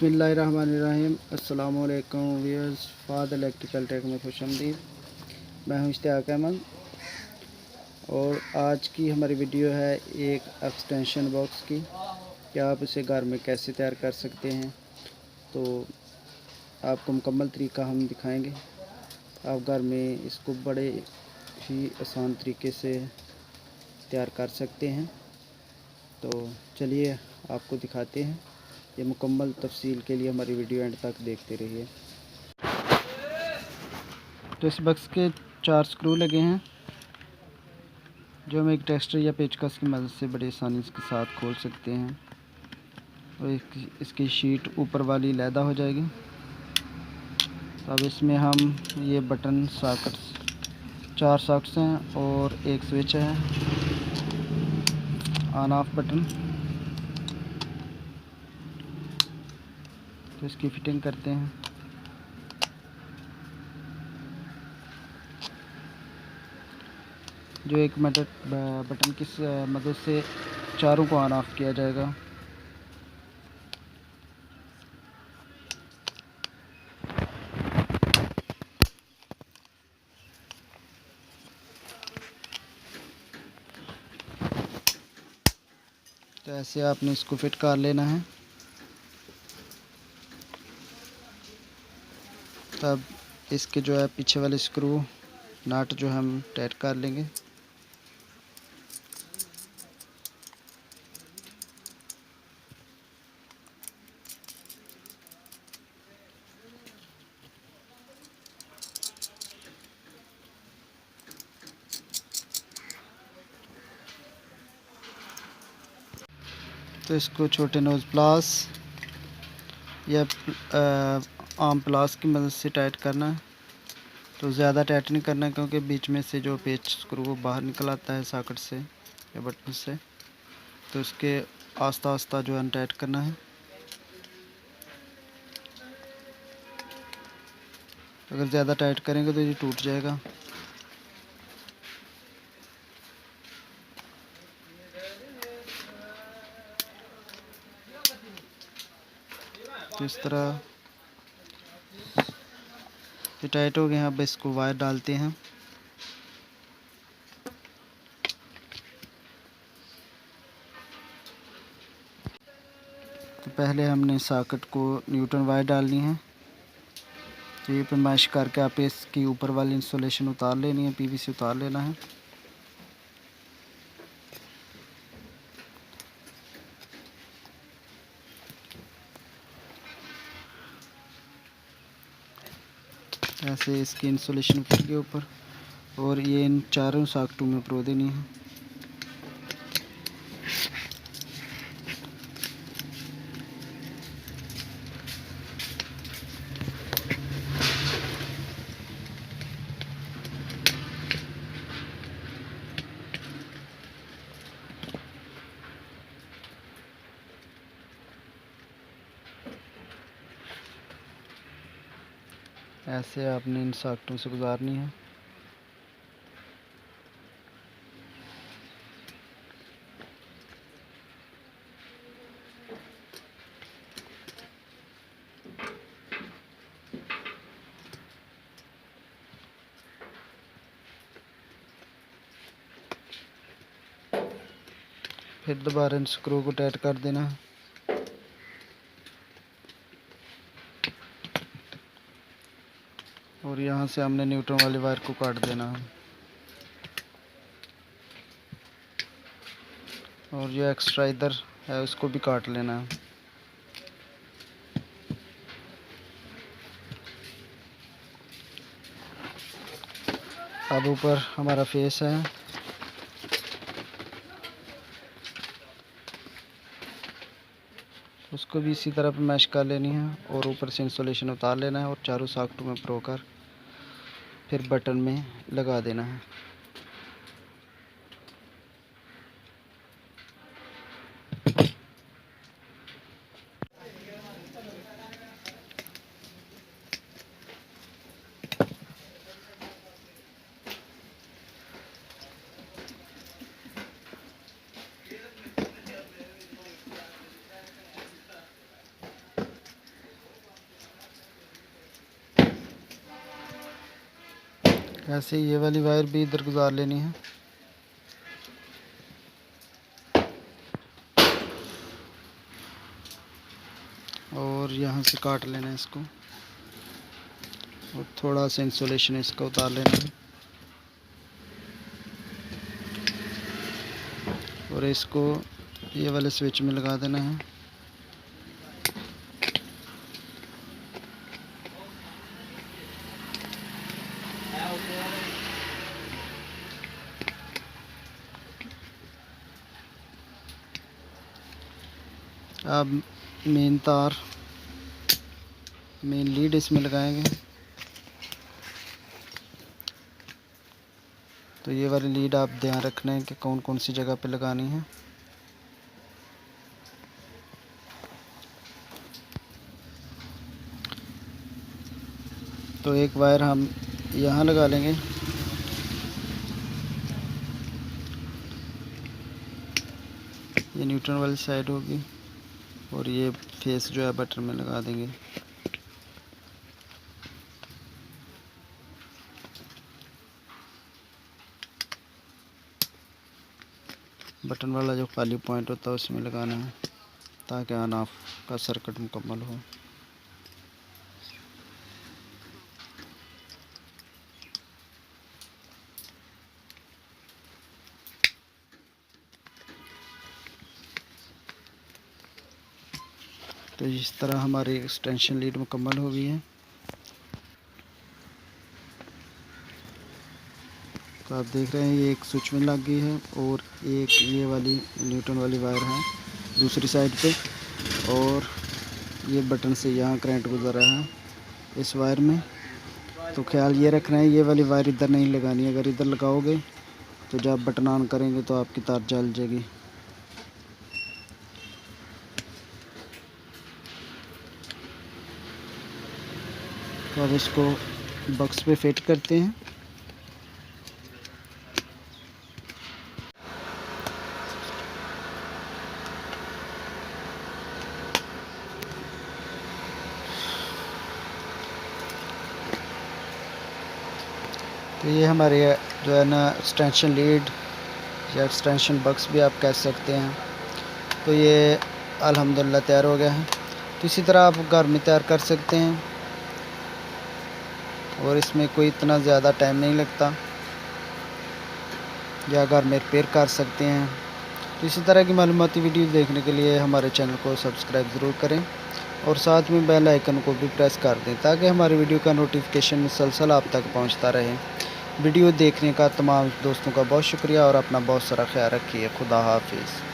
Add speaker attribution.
Speaker 1: बिस्मिल्लाहिर्रहमानिर्रहीम। अस्सलाम वालेकुम व्यूअर्स, फाद इलेक्ट्रिकल टेक में खुशामदीद। मैं हूं इश्तियाक अहमद और आज की हमारी वीडियो है एक एक्सटेंशन बॉक्स की कि आप इसे घर में कैसे तैयार कर सकते हैं। तो आपको मुकम्मल तरीका हम दिखाएंगे। आप घर में इसको बड़े ही आसान तरीके से तैयार कर सकते हैं। तो चलिए आपको दिखाते हैं। ये मुकम्मल तफसील के लिए हमारी वीडियो एंड तक देखते रहिए। तो इस बक्स के 4 स्क्रू लगे हैं जो हम एक टेस्टर या पेचकस की मदद से बड़ी आसानी के साथ खोल सकते हैं। और इसकी शीट ऊपर वाली लैदा हो जाएगी। तो अब इसमें हम ये बटन सॉकेट्स 4 सॉकेट्स हैं और एक स्विच है, ऑन ऑफ बटन। तो इसकी फिटिंग करते हैं। जो एक बटन की मदद से चारों को ऑन ऑफ किया जाएगा। तो ऐसे आपने इसको फिट कर लेना है। तब इसके जो है पीछे वाले स्क्रू नट जो हम टाइट कर लेंगे। तो इसको छोटे नोज प्लास या आम प्लास की मदद से टाइट करना है। तो ज़्यादा टाइट नहीं करना है क्योंकि बीच में से जो पेच स्क्रू वो बाहर निकल आता है सॉकेट से या बटन से। तो इसके आस्ता आस्ता जो अनटाइट करना है। अगर ज़्यादा टाइट करेंगे तो ये टूट जाएगा। तो इस तरह ये टाइट हो गए हैं। अब इसको वायर डालते हैं। तो पहले हमने सॉकेट को न्यूट्रल वायर डालनी है। तो ये पे मैश करके आप इसकी ऊपर वाली इंसुलेशन उतार लेनी है, पीवीसी उतार लेना है। ऐसे इसकी इंसुलेशन ऊपर के ऊपर और ये इन चारों सॉकेटों में प्रो देनी है। ऐसे आपने इन सॉकेटों से गुजारनी है। फिर दोबारा इन स्क्रू को टाइट कर देना है। और यहाँ से हमने न्यूट्रल वाले वायर को काट देना है। और जो एक्स्ट्रा इधर है उसको भी काट लेना है। अब ऊपर हमारा फेस है। उसको भी इसी तरह पे मैश कर लेनी है और ऊपर से इंसुलेशन उतार लेना है और चारों सॉकेटों में प्रो कर फिर बटन में लगा देना है। ऐसे ये वाली वायर भी इधर गुजार लेनी है। और यहाँ से काट लेना है इसको और थोड़ा सा इंसुलेशन इसका उतार लेना है और इसको ये वाले स्विच में लगा देना है। अब मेन तार मेन लीड इसमें लगाएंगे। तो ये वाली लीड आप ध्यान रखना है कि कौन कौन सी जगह पे लगानी है। तो एक वायर हम यहाँ लगा लेंगे, ये न्यूट्रल वाली साइड होगी और ये फेस जो है बटन में लगा देंगे। बटन वाला जो खाली पॉइंट होता है उसमें लगाना है ताकि ऑन ऑफ का सर्किट मुकम्मल हो। तो इस तरह हमारी एक्सटेंशन लीड मुकम्मल हो गई है। तो आप देख रहे हैं ये एक स्विच में लग गई है और एक ये वाली न्यूट्रन वाली वायर है दूसरी साइड पे और ये बटन से यहाँ करंट गुजर रहा है इस वायर में। तो ख्याल ये रखना है ये वाली वायर इधर नहीं लगानी है, अगर इधर लगाओगे तो जब बटन ऑन करेंगे तो आपकी तार जल जाएगी। तो अब इसको बॉक्स पे फिट करते हैं। तो ये हमारे जो है ना एक्सटेंशन लीड या एक्सटेंशन बॉक्स भी आप कह सकते हैं। तो ये अल्हम्दुलिल्लाह तैयार हो गया है। तो इसी तरह आप घर में तैयार कर सकते हैं और इसमें कोई इतना ज़्यादा टाइम नहीं लगता, या घर में रिपेयर कर सकते हैं। तो इसी तरह की मालूमाती वीडियो देखने के लिए हमारे चैनल को सब्सक्राइब ज़रूर करें और साथ में बेल आइकन को भी प्रेस कर दें ताकि हमारी वीडियो का नोटिफिकेशन मुसलसल आप तक पहुंचता रहे। वीडियो देखने का तमाम दोस्तों का बहुत शुक्रिया और अपना बहुत सारा ख्याल रखिए। खुदा हाफिज़।